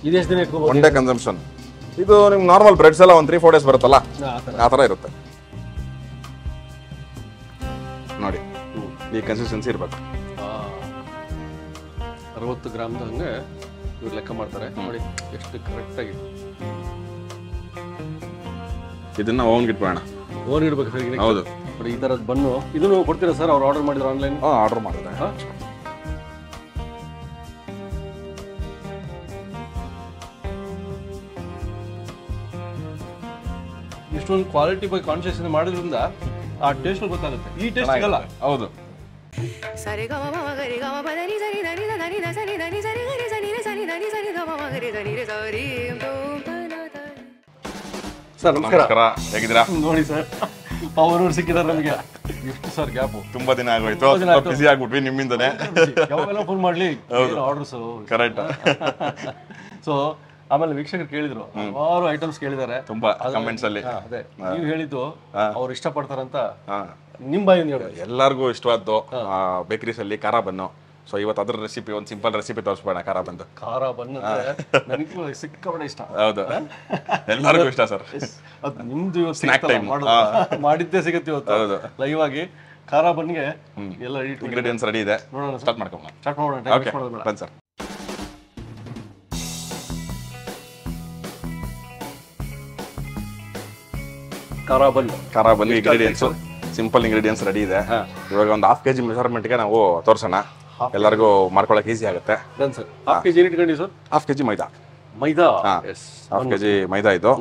ಇದು ಎಷ್ಟು ದಿನ ಇಟ್ಕೋಬಹುದು? One day consumption. ಇದು ನಿಮ್ಗೆ ನಾರ್ಮಲ್ ಬ್ರೆಡ್ಸ್ ಎಲ್ಲ ಒಂದು 3-4 ಡೇಸ್ ಬರುತ್ತಲ್ಲ, ಆ ಥರ ಇರುತ್ತೆ ನೋಡಿ. ಈ ಕನ್ಸಿಸ್ಟೆನ್ಸಿ ಇರಬೇಕು. 60 ಗ್ರಾಮ್ದ ಹಂಗೆ ಇವ್ರು ಲೆಕ್ಕ ಮಾಡ್ತಾರೆ ನೋಡಿ, ಎಷ್ಟು ಕರೆಕ್ಟಾಗಿ. ಇದನ್ನ ಓವನ್ಗೆ ಇಟ್ಬೋಣ. ಓವನ್ ಇಡ್ಬೇಕು ಸರ್? ಹೌದು ನೋಡಿ ಈ ಥರದ್ದು ಬನ್ನು. ಇದನ್ನು ಕೊಡ್ತೀರಾ ಸರ್? ಅವ್ರು ಆರ್ಡರ್ ಮಾಡಿದ್ರು ಆನ್ಲೈನ್? ಆರ್ಡರ್ ಮಾಡಿದ್ರೆ ಇಷ್ಟೊಂದು ಕ್ವಾಲಿಟಿ ಬಗ್ಗೆ ಕಾನ್ಶಿಯಸ್ ಮಾಡೋದ್ರಿಂದ ಆ ಟೇಸ್ಟ್ ಗೊತ್ತಾಗುತ್ತೆ. ಈ ಟೇಸ್ಟ್ ಸಿಗಲ್ಲ. ಹೌದು. ಸರ್ ನಮಸ್ಕಾರ, ಹೇಗಿದ್ದೀರಾ? ನೋಡಿ ಸರ್, ಅವರು ಸಿಕ್ಕಿದ್ದಾರೆ ನಮಗೆ. ಎಷ್ಟು ಸರ್ ಗ್ಯಾಪು? ತುಂಬಾ ದಿನ ಆಗೋಯ್ತು, ಬಿಸಿ ಆಗ್ಬಿಟ್ವಿ ನಿಮ್ಮಿಂದನೇ. ಯಾವಾಗೆಲ್ಲ ಫೋನ್ ಮಾಡ್ಲಿ ಆರ್ಡರ್ಸ್. ಕರೆಕ್ಟ್. ಸೊ ಆಮೇಲೆ ವೀಕ್ಷಕರು ಕೇಳಿದ್ರು, ಹಲವಾರು ಐಟಮ್ಸ್ ಕೇಳಿದ್ದಾರೆ ತುಂಬಾ ಕಮೆಂಟ್ಸ್ ಅಲ್ಲಿ. ಅದೇ ನೀವು ಹೇಳಿದ್ದು ಅವ್ರು ಇಷ್ಟಪಡ್ತಾರಂತ ನಿಮ್ ಬಾಯಿಂದ ಹೇಳಿ. ಎಲ್ಲರಿಗೂ ಇಷ್ಟವಾದ್ದು ಬೇಕರೀಸ್ ಅಲ್ಲಿ ಖಾರ ಬನ್ನು. ಸೊ ಇವತ್ತು ಅದ್ರ ರೆಸಿಪಿ, ಒಂದು ಸಿಂಪಲ್ ರೆಸಿಪಿ ತೋರಿಸ್ಬೇಡ. ಖಾರ ಬಂದು ಖಾರ ಬನ್ನು ನನಗೂ ಸಿಕ್ಕಾಪಟ್ಟೆ ಇಷ್ಟ. ಹೌದು, ಎಲ್ಲರಿಗೂ ಇಷ್ಟ ಸರ್. ಅದು ನಿಮ್ದು ಇವತ್ತು ಮಾಡಿದ್ದೇ ಸಿಗುತ್ತೆ ಇವತ್ತು ಲೈವ್ ಆಗಿ. ಖಾರ ಬನ್ನಿಗೆ ಎಲ್ಲ ಇಂಗ್ರೀಡಿಯೆಂಟ್ಸ್ ರೆಡಿ ಇದೆ, ನೋಡೋಣ. ಸ್ಟಾರ್ಟ್ ಮಾಡ್ಕೊಳ್ಳೋಣ. ಸ್ಟಾರ್ಟ್ ಮಾಡೋಣ. ಬನ್ನಿ ಸರ್. ಖಾರ ಬನ್ನಿ ಇಂಗ್ರೀಡಿಯೆಂಟ್ಸ್, ಸಿಂಪಲ್ ಇಂಗ್ರೀಡಿಯೆಂಟ್ಸ್ ರೆಡಿ ಇದೆ. ಇವಾಗ ಒಂದು 1/2 kg ಮೆಜರ್ಮೆಂಟ್ಗೆ ನಾವು ತೋರ್ಸೋಣ, ಎಲ್ಲರಿಗೂ ಮಾಡ್ಕೊಳಕ್ ಈಸಿ ಆಗುತ್ತೆ. ಸರ್ 1/2 kg ಇಟ್ಕೊಂಡು ಸರ್? 1/2 kg ಮೈದಾ. 1/2 kg ಮೈದಾ. ಇದು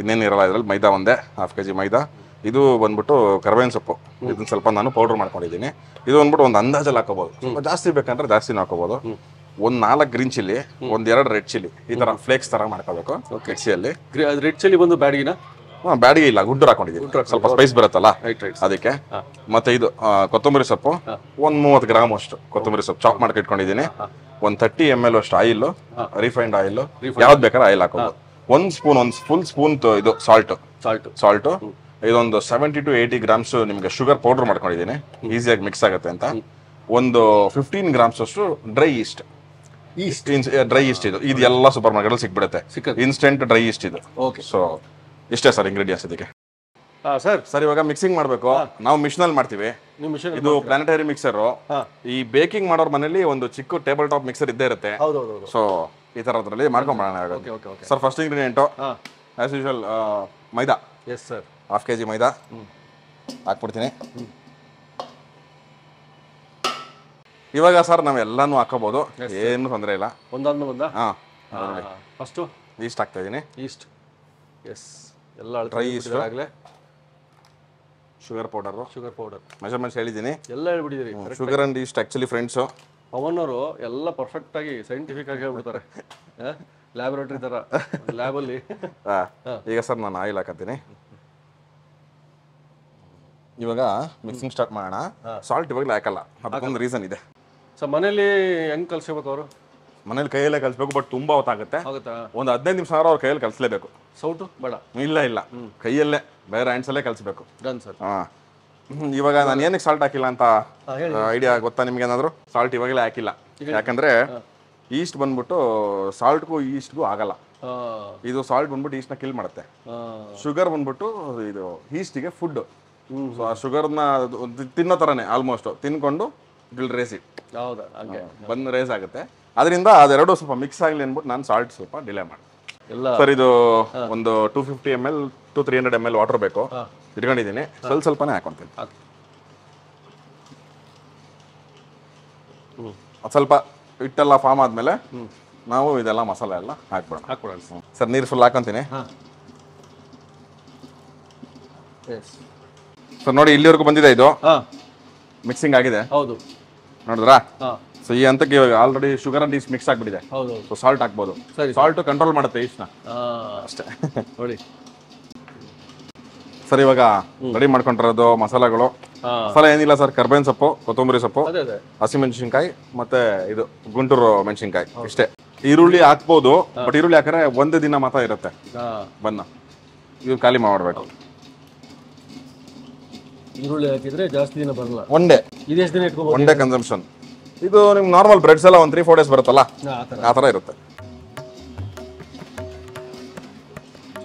ಇನ್ನೇನು ಇರಲ್ಲ ಇದ್ರಲ್ಲಿ, ಮೈದಾ ಒಂದೇ. 1/2 kg ಮೈದಾ. ಇದು ಬಂದ್ಬಿಟ್ಟು ಕರಿಬೇವಿನ ಸೊಪ್ಪು. ಇದನ್ನ ಸ್ವಲ್ಪ ನಾನು ಪೌಡರ್ ಮಾಡ್ಕೊಂಡಿದ್ದೀನಿ. ಇದು ಬಂದ್ಬಿಟ್ಟು ಒಂದು ಅಂದಾಜಲ್ಲಿ ಹಾಕೋಬಹುದು, ಸ್ವಲ್ಪ ಜಾಸ್ತಿ ಬೇಕಂದ್ರೆ ಜಾಸ್ತಿನೂ ಹಾಕೋಬಹುದು. ಒಂದು 4 ಗ್ರೀನ್ ಚಿಲ್ಲಿ, 1-2 ರೆಡ್ ಚಿಲ್ಲಿ, ಈ ತರ ಫ್ಲೇಕ್ಸ್ ತರ ಮಾಡ್ಕೋಬೇಕು ಮಿಕ್ಸಿಯಲ್ಲಿ. ರೆಡ್ ಚಿಲ್ಲಿ ಬಂದು ಬ್ಯಾಡಿಗಿನ? ಬ್ಯಾಡಿಗೆ ಇಲ್ಲ, ಗುಡ್ಡೂರು ಹಾಕೊಂಡಿದ್ದೀನಿ, ಸ್ವಲ್ಪ ಸ್ಪೈಸ್ ಬರುತ್ತಲ್ಲ ಅದಕ್ಕೆ. ಮತ್ತೆ ಇದು ಕೊತ್ತಂಬರಿ ಸೊಪ್ಪು, ಒಂದು 30 ಗ್ರಾಮ್ ಅಷ್ಟು ಕೊತ್ತಂಬರಿ ಸೊಪ್ಪು ಚಾಪ್ ಮಾಡ್ಕೊಂಡು ಇಟ್ಕೊಂಡಿದ್ದೀನಿ. ಒಂದು 30 ml ಅಷ್ಟು ಆಯಿಲ್, ರಿಫೈನ್ಡ್ ಆಯಿಲ್, ಯಾವ್ದು ಬೇಕಾದ್ರೆ ಆಯಿಲ್ ಹಾಕೋಬಹುದು. ಒಂದು ಫುಲ್ ಸ್ಪೂನ್ ಇದು ಸಾಲ್ಟ್. ಇದೊಂದು 70 to 80 ಗ್ರಾಮ್ಸ್ ನಿಮ್ಗೆ ಶುಗರ್ ಪೌಡರ್ ಮಾಡ್ಕೊಂಡಿದ್ದೀನಿ, ಈಸಿಯಾಗಿ ಮಿಕ್ಸ್ ಆಗುತ್ತೆ ಅಂತ. ಒಂದು 15 ಗ್ರಾಮ್ಸ್ ಅಷ್ಟು ಡ್ರೈ ಈಸ್ಟ್. ಡ್ರೈ ಈಸ್ಟ್ ಇದು ಎಲ್ಲ ಸೂಪರ್ ಮಾರ್ಕೆಟ್ ಸಿಕ್ಬಿಡುತ್ತೆ, ಇನ್ಸ್ಟೆಂಟ್ ಡ್ರೈ ಈಸ್ಟ್ ಇದು. ಸೊ ಇಷ್ಟೇ ಸರ್ ಇಂಗ್ರೀಡಿಯೆಂಟ್ಸ್ ಇದಕ್ಕೆ. ಸರ್ ಇವಾಗ ಮಿಕ್ಸಿಂಗ್ ಮಾಡಬೇಕು. ನಾವು ಮಿಷನ್ ಅಲ್ಲಿ ಮಾಡ್ತೀವಿ. ಇದು ಪ್ಲಾನೆಟರಿ ಮಿಕ್ಸರ್. ಈ ಬೇಕಿಂಗ್ ಮಾಡೋರ್ ಮನೇಲಿ ಒಂದು ಚಿಕ್ಕ ಟೇಬಲ್ ಟಾಪ್ ಮಿಕ್ಸರ್ ಇದ್ದೇ ಇರುತ್ತೆ. ಸೊ ಈ ತರದ್ರಲ್ಲಿ ಮಾಡ್ಕೊಂಡ್ಬಿಡೋಣ. Sir first ingredient as usual maida. Yes sir. 1/2 kg maida ಹಾಕ್ಬಿಡ್ತೀನಿ. ಇವಾಗ ಸರ್ ನಾವೆಲ್ಲಾನು ಹಾಕೋಬಹುದು, ಏನು ತೊಂದರೆ ಇಲ್ಲ. ಒಂದಾದ್ಮೇಲೆ ಒಂದಾ? ಫಸ್ಟ್ ಈಸ್ಟ್ ಹಾಕ್ತಾ ಇದೀನಿ. ಈಸ್ಟ್. ಎಸ್. ಎಲ್ಲ ಡ್ರೈ ಈಸ್ಟ್ ಆಗಲೇ. ಶುಗರ್ ಪೌಡರ್ ಮೆಜರ್ಮೆಂಟ್ಸ್ ಹೇಳಿದ್ದೀನಿ, ಎಲ್ಲ ಹೇಳ್ಬಿಟ್ಟಿದ್ದೀರಿ. Sugar and yeast actually friends. Pavan ಅವರು ಎಲ್ಲ ಪರ್ಫೆಕ್ಟ್ ಆಗಿ ಸೈಂಟಿಫಿಕ್ ಆಗಿ ಹೇಳ್ಬಿಡ್ತಾರೆ, ಲ್ಯಾಬೊರೇಟರಿ ತರ ಲ್ಯಾಬಲ್ಲಿ. ಈಗ ಸರ್ ನಾನು ಆಯಿಲ್ ಹಾಕತ್ತೀನಿ. ಇವಾಗ ಮಿಕ್ಸಿಂಗ್ ಸ್ಟಾರ್ಟ್ ಮಾಡೋಣ. ಸಾಲ್ಟ್ ಇವಾಗಲೇ ಹಾಕಲ್ಲ, ಅದಕ್ಕೊಂದು ರೀಸನ್ ಇದೆ. ಸೊ ಮನೇಲಿ ಹೆಂಗ್ ಕಲ್ಸ್ಕೋಬೇಕು ಅವರು? ಮನೇಲಿ ಕೈಯಲ್ಲೇ ಕಲಿಸ್ಬೇಕು, ಬಟ್ ತುಂಬಾ ಹೊತ್ತಾಗುತ್ತೆ. ಒಂದು 15 ನಿಮಿಷ ಅವ್ರ ಕೈಯಲ್ಲಿ ಕಲಿಸಲೇಬೇಕು. ಸೌಟು ಬೇಡ? ಇಲ್ಲ, ಕೈಯಲ್ಲೇ ಬೇರೆ ಹ್ಯಾಂಡ್ಸಲ್ಲೇ ಕಲಿಸ್ಬೇಕು. Done sir. ಇವಾಗ ನಾನು ಏನಕ್ಕೆ ಸಾಲ್ಟ್ ಹಾಕಿಲ್ಲ ಅಂತ ಐಡಿಯಾ ಗೊತ್ತಾ ನಿಮ್ಗೆ ಏನಾದ್ರು? ಸಾಲ್ಟ್ ಇವಾಗಲೇ ಹಾಕಿಲ್ಲ ಯಾಕಂದ್ರೆ ಈಸ್ಟ್ ಬಂದ್ಬಿಟ್ಟು ಸಾಲ್ಟ್ಗೂ ಈಸ್ಟ್ಗೂ ಆಗಲ್ಲ. ಇದು ಸಾಲ್ಟ್ ಬಂದ್ಬಿಟ್ಟು ಈಸ್ಟ್ನ ಕಿಲ್ ಮಾಡುತ್ತೆ. ಶುಗರ್ ಬಂದ್ಬಿಟ್ಟು ಇದು ಈಸ್ಟಿಗೆ ಫುಡ್. ಸೊ ಆ ಶುಗರ್ನ ತಿನ್ನೋ ಥರನೇ ಆಲ್ಮೋಸ್ಟ್ ತಿನ್ಕೊಂಡು ಇಟ್ ವಿಲ್ ರೇಸ್ ಇಟ್. ಬಂದು ರೇಸ್ ಆಗುತ್ತೆ. ಅದರಿಂದ ಅದೆರಡು ಸ್ವಲ್ಪ ಮಿಕ್ಸ್ ಆಗಲಿ ಅಂದ್ಬಿಟ್ಟು ನಾನು ಸಾಲ್ಟ್ ಸ್ವಲ್ಪ ಡಿಲೇ ಮಾಡಿ. ಸರ್ ಇದು ಒಂದು 250 ml to 300 ml ವಾಟರ್ ಬೇಕು, ಇಟ್ಕೊಂಡಿದ್ದೀನಿ. ಸ್ವಲ್ಪನೇ ಹಾಕೊಂತೀನಿ. ಸ್ವಲ್ಪ ಹಿಟ್ಟೆಲ್ಲ ಫಾರ್ಮ್ ಆದ್ಮೇಲೆ ನಾವು ಇದೆಲ್ಲ ಮಸಾಲೆ ಎಲ್ಲ ಹಾಕ್ಬಿಡೋಣ. ಸರ್ ನೀರು ಫುಲ್ ಹಾಕೊಂತೀನಿ. ಸರ್ ನೋಡಿ ಇಲ್ಲಿವರೆಗೂ ಬಂದಿದೆ, ಇದು ಮಿಕ್ಸಿಂಗ್ ಆಗಿದೆ. ನೋಡಿದ್ರಾ? ಸೊ ಈ ಹಂತಕ್ಕೆ ಇವಾಗ already sugar and East mix ಆಗ್ಬಿಟ್ಟಿದೆ. ಸೊ ಸಾಲ್ಟ್ ಹಾಕ್ಬೋದು. ಸಾಲ್ಟ್ ಕಂಟ್ರೋಲ್ ಮಾಡುತ್ತೆ ಈಸ್ಟ್ನ ಅಷ್ಟೇ. ನೋಡಿ ಸರ್ ಇವಾಗ ರೆಡಿ ಮಾಡ್ಕೊಂಡಿರೋದು ಮಸಾಲೆಗಳು. ಮಸಾಲೆ ಏನಿಲ್ಲ ಸರ್, ಕರ್ಬೇವಿನ ಸೊಪ್ಪು, ಕೊತ್ತಂಬರಿ ಸೊಪ್ಪು, ಹಸಿಮೆಣಸಿನ್ಕಾಯಿ ಮತ್ತೆ ಇದು ಗುಂಟೂರು ಮೆಣಸಿನ್ಕಾಯಿ ಇಷ್ಟೇ. ಈರುಳ್ಳಿ ಹಾಕ್ಬೋದು, ಬಟ್ ಈರುಳ್ಳಿ ಹಾಕಿದ್ರೆ ಒಂದೇ ದಿನ ಮಾತ್ರ ಇರುತ್ತೆ ಬನ್ನ. ಇದು ಖಾಲಿ ಮಾಡ್ಬೇಕು. ಈರುಳ್ಳಿ ಹಾಕಿದ್ರೆ ಜಾಸ್ತಿ ದಿನ ಬರಲ್ಲ. One day consumption. ಇದು ನಿಮ್ಗೆ ನಾರ್ಮಲ್ ಬ್ರೆಡ್ಸ್ ಎಲ್ಲ ಒಂದು 3-4 ಡೇಸ್ ಬರುತ್ತಲ್ಲ, ಆ ಥರ ಇರುತ್ತೆ.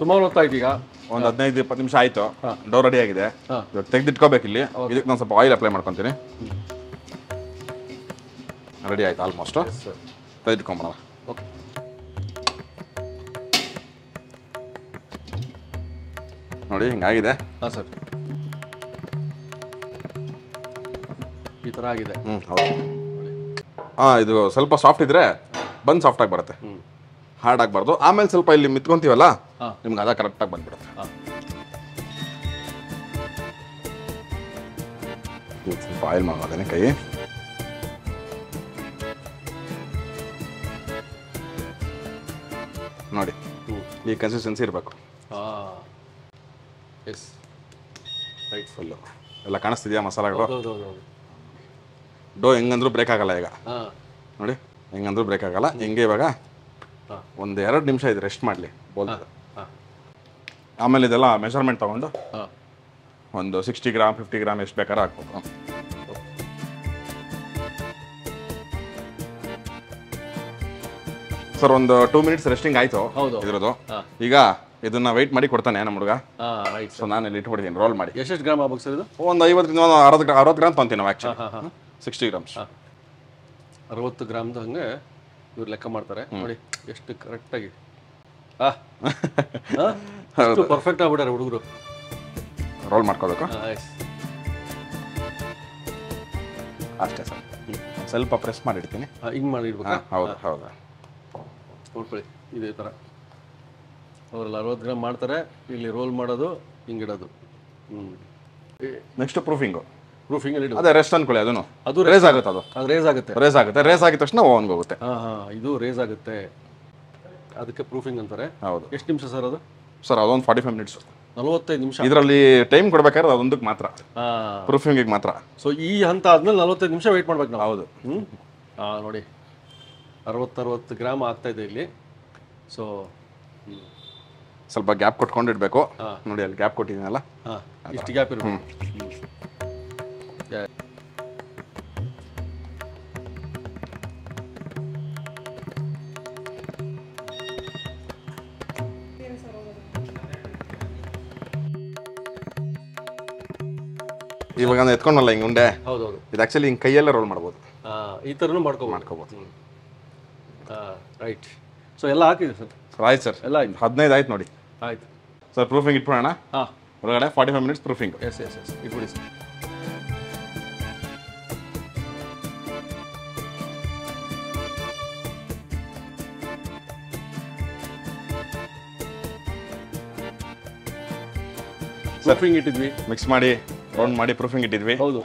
ಸುಮಾರು ಹೊತ್ತಾಯ್ತು ಈಗ. ಒಂದು 15-20 ನಿಮಿಷ ಆಯ್ತು. ಡೋ ರೆಡಿ ಆಗಿದೆ. ಇವಾಗ ತೆಗೆದಿಟ್ಕೋಬೇಕು ಇಲ್ಲಿ. ಇದಕ್ಕೆ ನಾನು ಸ್ವಲ್ಪ ಆಯಿಲ್ ಅಪ್ಲೈ ಮಾಡ್ಕೊತೀನಿ. ರೆಡಿ ಆಯ್ತು ಆಲ್ಮೋಸ್ಟ್. ತೆಗೆದಿಟ್ಕೊಂಬೋಣ. ಓಕೆ, ನೋಡಿ ಹಿಂಗಾಗಿದೆ. ಹಾಂ ಸರ್, ಈ ಥರ ಆಗಿದೆ. ಹೌದು. ಇದು ಸ್ವಲ್ಪ ಸಾಫ್ಟ್ ಇದ್ರೆ ಬಂದು ಸಾಫ್ಟಾಗಿ ಬರುತ್ತೆ, ಹಾರ್ಡ್ ಆಗಬಾರ್ದು. ಆಮೇಲೆ ಸ್ವಲ್ಪ ಇಲ್ಲಿ ಮಿತ್ಕೊಂತೀವಲ್ಲ, ನಿಮ್ಗೆ ಅದ ಕರೆಕ್ಟಾಗಿ ಬಂದ್ಬಿಡುತ್ತೆ. ಸ್ವಲ್ಪ ಆಯಿಲ್ ಮಾಡೋದೇನೆ ಕೈ. ನೋಡಿ ಈ ಕನ್ಸಿಸ್ಟೆನ್ಸಿ ಇರಬೇಕು. S, right. ಫುಲ್ಲು ಎಲ್ಲ ಕಾಣಿಸ್ತಿದ್ಯಾ ಮಸಾಲೆಗಳು? ಡೋ ಹೆಂಗಂದ್ರೂ ಬ್ರೇಕ್ ಆಗಲ್ಲ ಈಗ. ನೋಡಿ ಹೆಂಗಂದ್ರೂ ಬ್ರೇಕ್ ಆಗಲ್ಲ. ಹಿಂಗೆ ಇವಾಗ 1-2 ನಿಮಿಷ ಇದು ರೆಸ್ಟ್ ಮಾಡಲಿ ಬೋಲ್ದು. ಆಮೇಲೆ ಇದೆಲ್ಲ ಮೆಷರ್ಮೆಂಟ್ ತೊಗೊಂಡು ಒಂದು 60 ಗ್ರಾಮ್ 50 ಗ್ರಾಮ್ ಎಷ್ಟು ಬೇಕಾದ್ರೆ ಹಾಕ್ಬೇಕು. ಸರ್ ಒಂದು 2 ಮಿನಿಟ್ಸ್ ರೆಸ್ಟಿಂಗ್ ಆಯಿತು ಇದ್ರದ್ದು. ಈಗ ಇದನ್ನ ವೆಯ್ಟ್ ಮಾಡಿ ಕೊಡ್ತಾನೆ ನಮ್ಮ ಹುಡುಗ. ಸೊ ನಾನು ಇಲ್ಲಿ ಇಟ್ಬಿಡ್ತೀನಿ ರೋಲ್ ಮಾಡಿ. ಎಷ್ಟು ಗ್ರಾಮ್ ಆಗ್ಬೇಕು ಸರ್ ಇದು? ಒಂದು 50ರಿಂದ 60 ಗ್ರಾಮ್ ತೊಗೊಂತೀವಿ ನಾವು ಆ್ಯಕ್ಚುಲಿ. 60 ಗ್ರಾಮ್ಸ್ 60 ಗ್ರಾಮ್ದು ಹಂಗೆ ಇವ್ರು ಲೆಕ್ಕ ಮಾಡ್ತಾರೆ. ನೋಡಿ ಎಷ್ಟು ಕರೆಕ್ಟಾಗಿ ಪರ್ಫೆಕ್ಟ್ ಆಗ್ಬಿಟ್ಟಾರೆ ಹುಡುಗರು. ರೋಲ್ ಮಾಡ್ಕೋಬೇಕು ಅಷ್ಟೇ ಸರ್. ಸ್ವಲ್ಪ ಪ್ರೆಸ್ ಮಾಡಿಡ್ತೀನಿ. ಹಿಂಗೆ ಮಾಡಿ ಇಡ್ಬೇಕು. ಹೌದು ಹೌದು. ನೋಡ್ಕೊಳ್ಳಿ ಇದೇ ಥರ ಅವರೆಲ್ಲ 60 ಗ್ರಾಮ್ ಮಾಡ್ತಾರೆ. ಇಲ್ಲಿ ರೋಲ್ ಮಾಡೋದು, ಹಿಂಗಿಡೋದು. ನೆಕ್ಸ್ಟ್ ಪ್ರೂಫಿಂಗು. ಪ್ರೂಫಿಂಗಲ್ಲಿ ಅದೇ ರೆಸ್ಟ್ ಅನ್ಕೊಳ್ಳಿ. ಅದು ರೇಸ್ ಆಗುತ್ತೆ. ಅದು ರೇಸ್ ಆಗುತ್ತೆ. ರೇಸ್ ಆಗಿದ ತಕ್ಷಣ ಓವನ್ಗೆ ಹೋಗುತ್ತೆ. ಇದು ರೇಸ್ ಆಗುತ್ತೆ, ಅದಕ್ಕೆ ಪ್ರೂಫಿಂಗ್ ಅಂತಾರೆ. ಹೌದು. ಎಷ್ಟು ನಿಮಿಷ ಸರ್ ಅದು? ಸರ್ ಅದೊಂದು 45 ಮಿನಿಟ್ಸ್. 45 ನಿಮಿಷ. ಇದರಲ್ಲಿ ಟೈಮ್ ಕೊಡ್ಬೇಕಾದ್ರೆ ಅದೊಂದಕ್ಕೆ ಮಾತ್ರ, ಪ್ರೂಫಿಂಗಿಗೆ ಮಾತ್ರ. ಸೊ ಈ ಹಂತ ಆದ್ಮೇಲೆ 45 ನಿಮಿಷ ವೆಯ್ಟ್ ಮಾಡ್ಬೇಕು ನಾವು. ಹೌದು. ನೋಡಿ 60 ಗ್ರಾಮ್ ಆಗ್ತಾ ಇದೆ ಇಲ್ಲಿ. ಸೊ ಸ್ವಲ್ಪ ಗ್ಯಾಪ್ ಕೊಟ್ಕೊಂಡು ಇಡಬೇಕು. ನೋಡಿ ಅಲ್ಲಿ ಗ್ಯಾಪ್ ಕೊಟ್ಟಿದ್ದೀನಲ್ಲ, ಇಷ್ಟು ಗ್ಯಾಪ್ ಇರಬೇಕು. ಇವಾಗ ನಾನು ಎತ್ಕೊಂಡಲ್ಲ ಹಿಂಗೆ ಉಂಡೆ. ಹೌದೌದು. ಇದು ಆ್ಯಕ್ಚುಲಿ ಹಿಂಗೆ ಕೈಯಲ್ಲೇ ರೋಲ್ ಮಾಡ್ಬೋದು. ಈ ಥರನೂ ಮಾಡ್ಕೋಬೋದು. ರೈಟ್. ಸೊ ಎಲ್ಲ ಹಾಕಿದೆ ಸರ್? ಆಯ್ತು ಸರ್, ಎಲ್ಲ ಆಯ್ತು. 15 ಆಯ್ತು ನೋಡಿ. ಆಯ್ತು ಸರ್. ಪ್ರೂಫಿಂಗ್ ಇಟ್ಬಿಡೋಣ. ಹೊರಗಡೆ 45 minutes proofing. Yes yes yes ಇಟ್ಬಿಡಿ ಸರ್. ಪ್ರೂಫಿಂಗ್ ಇಟ್ಟಿದ್ವಿ, ಮಿಕ್ಸ್ ಮಾಡಿ ರೌಂಡ್ ಮಾಡಿ ಪ್ರೂಫಿಂಗ್ ಇಟ್ಟಿದ್ವಿ. ಹೌದು,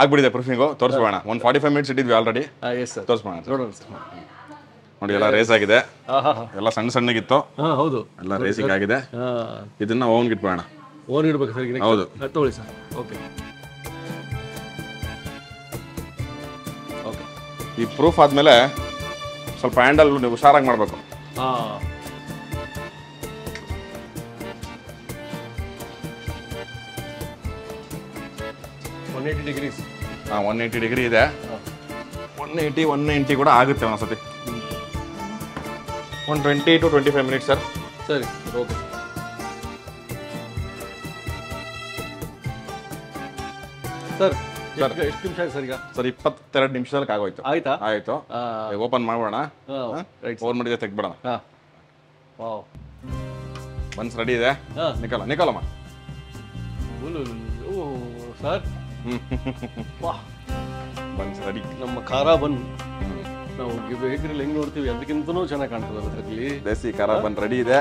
ಆಗ್ಬಿಟ್ಟಿದೆ ಪ್ರೂಫಿಂಗು. ತೋರಿಸ್ಬೋಣ. ಒಂದು 45 ಮಿನಿಟ್ಸ್ ಇಟ್ಟಿದ್ವಿ ಆಲ್ರೆಡಿ. ಎಸ್ ಸರ್, ತೋರಿಸ್ಬೋಣ. ನೋಡೋಣ ಸರ್. ನೋಡಿ ಎಲ್ಲ ರೇಸ್ ಆಗಿದೆ. ಎಲ್ಲ ಸಣ್ಣ ಸಣ್ಣಗಿತ್ತು. ಹೌದು, ಎಲ್ಲ ರೇಸಿಂಗ್ ಆಗಿದೆ. ಇದನ್ನ ಓವನ್ಗೆ ಇಟ್ಬೋಣ. ಓವನ್ ಇಡ್ಬೇಕು ಸರ್? ಹೌದು, ತಗೊಳ್ಳಿ ಸರ್. Okay okay. ಈ ಪ್ರೂಫ್ ಆದಮೇಲೆ ಸ್ವಲ್ಪ ಹ್ಯಾಂಡಲ್ ನೀವು ಹುಷಾರಾಗಿ ಮಾಡಬೇಕು. 180 ಡಿಗ್ರೀಸ್. 180 ಡಿಗ್ರಿ ಇದೆ. 180 ಕೂಡ ಆಗುತ್ತೆ ಒಂದ್ಸತಿ. 120 to 25 ಮಿನಿಟ್ಸ್ ಸರ್. ಸರಿ, ಓಕೆ. ಸರ್ ಎಷ್ಟು ನಿಮಿಷ ಆಯ್ತು ಸರ್ ಈಗ? ಸರ್ 22 ನಿಮಿಷದಲ್ಲಿ ಆಗೋಯ್ತು. ಆಯ್ತಾ? ಆಯ್ತು. ಓಪನ್ ಮಾಡೋಣ. ಓಪನ್ ಮಾಡಿದೆ, ತೆಗ್ಬಿಡೋಣ. ವಾವ್, ಬನ್ಸ್ ರೆಡಿ ಇದೆ. ನಿಕಲಮ್ಮ ಸರ್. ವಾಹ್, ಬನ್ಸ್ ರೆಡಿ. ನಮ್ಮ ಖಾರ ಬನ್ ನಾವು ಬೇಕರಿಲಿ ಹೆಂಗ್ ನೋಡ್ತೀವಿ ಅದಕ್ಕಿಂತನೂ ಚೆನ್ನಾಗಿ ಕಾಣ್ತದೆ ಅದರಲ್ಲಿ. ದೇಸಿ ಖಾರ ಬನ್ ರೆಡಿ ಇದೆ.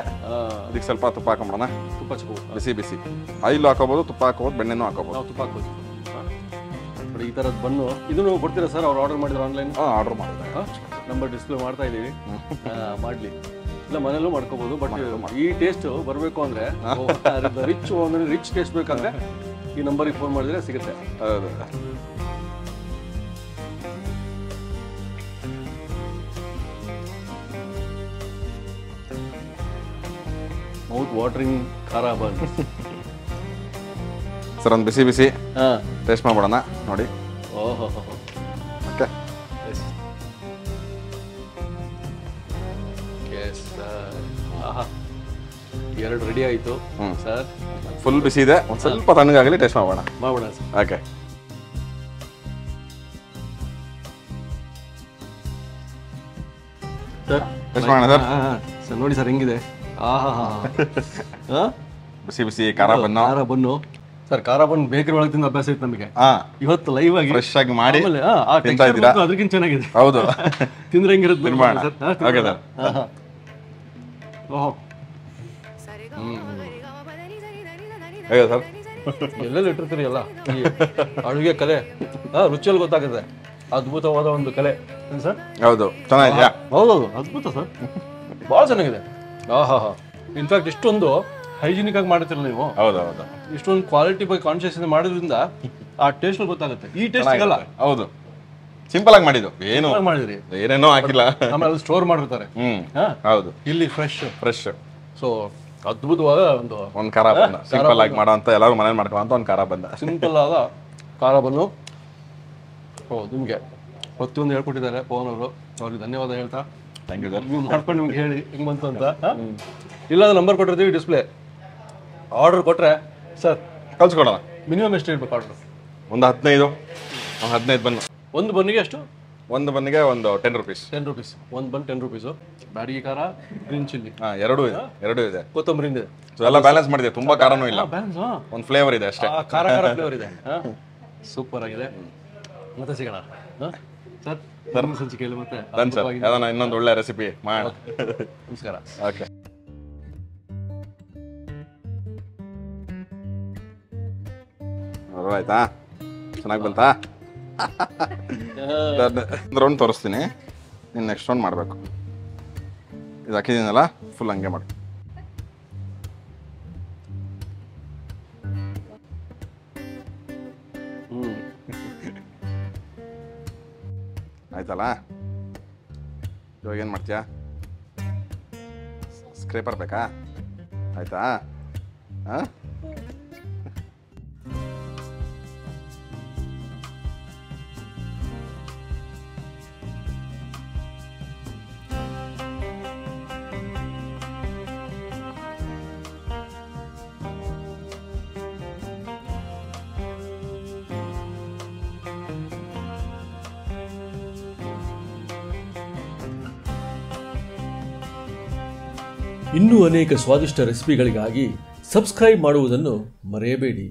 ಅದಕ್ಕೆ ಸ್ವಲ್ಪ ತುಪ್ಪ ಹಾಕೊಂಬಿಡೋಣ. ತುಪ್ಪ ಹಚ್ಕೋಬೋದು. ಬಿಸಿ ಬಿಸಿ ಆಯಿಲ್ ಹಾಕೋಬಹುದು, ತುಪ್ಪ ಹಾಕೋಬಹುದು, ಬೆಣ್ಣೆನೂ ಹಾಕೋಬಹುದು. ನಾವು ತುಪ್ಪ ಹಾಕೋದು. ಈ ಥರದ್ದು ಬನ್ನು ಇದನ್ನು ಕೊಡ್ತೀರಾ ಸರ್? ಅವ್ರು ಆರ್ಡರ್ ಮಾಡಿದ್ರು ಆನ್ಲೈನ್? ಆರ್ಡರ್ ಮಾಡಿದ್ರೆ ನಂಬರ್ ಡಿಸ್ಪ್ಲೇ ಮಾಡ್ತಾ ಇದ್ದೀವಿ. ಮಾಡಲಿ, ಇಲ್ಲ ಮನೇಲೂ ಮಾಡ್ಕೋಬೋದು. ಬಟ್ ಈ ಟೇಸ್ಟ್ ಬರಬೇಕು ಅಂದರೆ, ರಿಚ್ ಟೇಸ್ಟ್ ಬೇಕಂದ್ರೆ ಈ ನಂಬರಿಗೆ ಫೋನ್ ಮಾಡಿದ್ರೆ ಸಿಗುತ್ತೆ. ಹೌದು. ಮೌತ್ ವಾಟರಿಂಗ್ ಖಾರ ಬನ್. ಸರ್ ಒಂದು ಬಿಸಿ ಬಿಸಿ ಟೇಸ್ಟ್ ಮಾಡ್ಬಿಡೋಣ. ನೋಡಿ. ಓಹೋ, ಓಕೆ. 2 ರೆಡಿ ಆಯಿತು ಸರ್. ಫುಲ್ ಬಿಸಿ ಇದೆ, ಒಂದು ಸ್ವಲ್ಪ ತಣ್ಣಗಾಗಲಿ, ಟೇಸ್ಟ್ ಮಾಡೋಣ. ಸರ್. ಓಕೆ. ಸರ್ ಟೇಸ್ಟ್ ಮಾಡೋಣ ಸರ್. ಸರ್ ನೋಡಿ ಸರ್ ಹೆಂಗಿದೆ. ಬಿಸಿ ಬಿಸಿ ಖಾರ ಬನ್ನು ಸರ್. ಖಾರ ಬನ್ನು ಬೇಕರಿ ಒಳಗೆ ತಿಂದ ಅಭ್ಯಾಸ ಇತ್ತು ನಮಗೆ. ಇವತ್ತು ಲೈವ್ ಆಗಿ ಫ್ರೆಶ್ ಆಗಿ ಮಾಡಿ ತಿಂತಾ ಇದ್ದೀರಾ. ಅದಕ್ಕಿಂತ ಚೆನ್ನಾಗಿದೆ. ಹೌದು, ತಿಂದ್ರೆ ಹೆಂಗಿರುತ್ತೆ ಸರ್. Okay sir. ಓಹೋ ಹೇಗೆ ಸರ್? ಎಲ್ಲೆಲ್ಲಿ ಇಟ್ಟಿರ್ತೀರಿ ಎಲ್ಲ ಈ ಅಡುಗೆ ಕಲೆ ರುಚಿಯಲ್ಲಿ ಗೊತ್ತಾಗುತ್ತೆ. ಅದ್ಭುತವಾದ ಒಂದು ಕಲೆ ಸರ್. ಹೌದು, ಚೆನ್ನಾಗಿದೆಯಾ? ಹೌದೌದು, ಅದ್ಭುತ ಸರ್, ಭಾಳ ಚೆನ್ನಾಗಿದೆ. ಇನ್ಫ್ಯಾಕ್ಟ್ ಇಷ್ಟೊಂದು ಹೈಜಿನಿಕ್ ಆಗಿ ಮಾಡ್ತೀರಲ್ಲ ನೀವು. ಹೌದೌದು, ಇಷ್ಟೊಂದು ಕ್ವಾಲಿಟಿ ಬಗ್ಗೆ ಕಾನ್ಶಿಯಸ್ ಇಂದ ಮಾಡೋದ್ರಿಂದ ಆ ಟೇಸ್ಟ್ ಗೊತ್ತಾಗುತ್ತೆ. ಈ ಟೇಸ್ಟ್ ಸಿಗಲ್ಲ. ಹೌದು, ಸಿಂಪಲ್ ಆಗಿ ಮಾಡಿದ್ದು, ಏನು ಮಾಡಿದ್ರಿ, ಏನೇನೋ ಹಾಕಿಲ್ಲ. ಆಮೇಲೆ ಸ್ಟೋರ್ ಮಾಡಿರ್ತಾರೆ. ಹೌದು, ಇಲ್ಲಿ ಫ್ರೆಶ್. ಸೊ ಅದ್ಭುತವಾದ ಒಂದು ಖಾರ ಬಂದ, ಸಿಂಪಲ್ ಆಗಿ ಮಾಡೋ ಅಂತ, ಎಲ್ಲರೂ ಮನೇಲಿ ಮಾಡ್ಕೊಳ್ಳೋ ಒಂದು ಖಾರ ಬಂದ, ಸಿಂಪಲ್ ಆದ ಖಾರ ಬನ್ನು. ನಿಮಗೆ ಪ್ರತಿಯೊಂದು ಹೇಳ್ಕೊಟ್ಟಿದ್ದಾರೆ ಪವನ್ ಅವರು, ಅವ್ರಿಗೆ ಧನ್ಯವಾದ ಹೇಳ್ತಾ. Thank you sir. ನೀವು ಮಾಡ್ಕೊಂಡು ನಿಮ್ಗೆ ಹೇಳಿ ಹೆಂಗ್ ಬಂತು ಅಂತ. ಇಲ್ಲಾಂದ್ರೆ ನಂಬರ್ ಕೊಟ್ಟಿರ್ತೀವಿ ಡಿಸ್ಪ್ಲೇ. ಆರ್ಡರ್ ಕೊಟ್ರೆ ಸರ್ ಕಳ್ಸ್ಕೊಡೋಣ. ಮಿನಿಮಮ್ ಎಷ್ಟು ಇರ್ಬೇಕು ಆರ್ಡರ್? ಒಂದು 15 ಬನ್ನು. ಒಂದು ಬನ್ನಿಗೆ ಎಷ್ಟು? ಒಂದು ಬನ್ನಿಗೆ ಒಂದು 10 rupees. 10 rupees. ಒಂದು ಬನ್ 10 rupees. ಬ್ಯಾಡಗಿ ಖಾರ, ಗ್ರೀನ್ ಚಿಲ್ಲಿ ಎರಡೂ ಇದೆ. ಕೊತ್ತಂಬರಿ ಇದೆ. ಎಲ್ಲ ಬ್ಯಾಲೆನ್ಸ್ ಮಾಡಿದೆ, ತುಂಬಾ ಖಾರನೂ ಇಲ್ಲ, ಒಂದು ಫ್ಲೇವರ್ ಇದೆ ಅಷ್ಟೇ. ಖಾರ ಫ್ಲೇವರ್ ಇದೆ. ಸೂಪರ್ ಆಗಿದೆ. ಮತ್ತೆ ಸಿಗೋಣ ಸರ್. ಧರ್ಮ ಸಂಚಿಕೆಯಲ್ಲಿ ಮತ್ತೆ ಡನ್ ಸರ್. ಯಾವ್ದಾನ ಇನ್ನೊಂದು ಒಳ್ಳೆ ರೆಸಿಪಿ ಮಾಡೋಣ. ನಮಸ್ಕಾರ. ಓಕೆ. ಆಯ್ತಾ? ಚೆನ್ನಾಗಿ ಬಂತಾ? ರೌಂಡ್ ತೋರಿಸ್ತೀನಿ, ನೀನು ನೆಕ್ಸ್ಟ್ ರೌಂಡ್ ಮಾಡಬೇಕು. ಇದು ಹಾಕಿದ್ದೀನಲ್ಲ, ಫುಲ್ ಹಂಗೆ ಮಾಡಿ. ಆಯ್ತಲ್ಲ, ಇವಾಗ ಏನು ಮಾಡ್ತೀಯಾ? ಸ್ಕ್ರೇಪರ್ ಬೇಕಾ? ಆಯ್ತಾ? ಹಾಂ, ಇನ್ನೂ ಅನೇಕ ಸ್ವಾದಿಷ್ಟ ರೆಸಿಪಿಗಳಿಗಾಗಿ ಸಬ್ಸ್ಕ್ರೈಬ್ ಮಾಡುವುದನ್ನು ಮರೆಯಬೇಡಿ.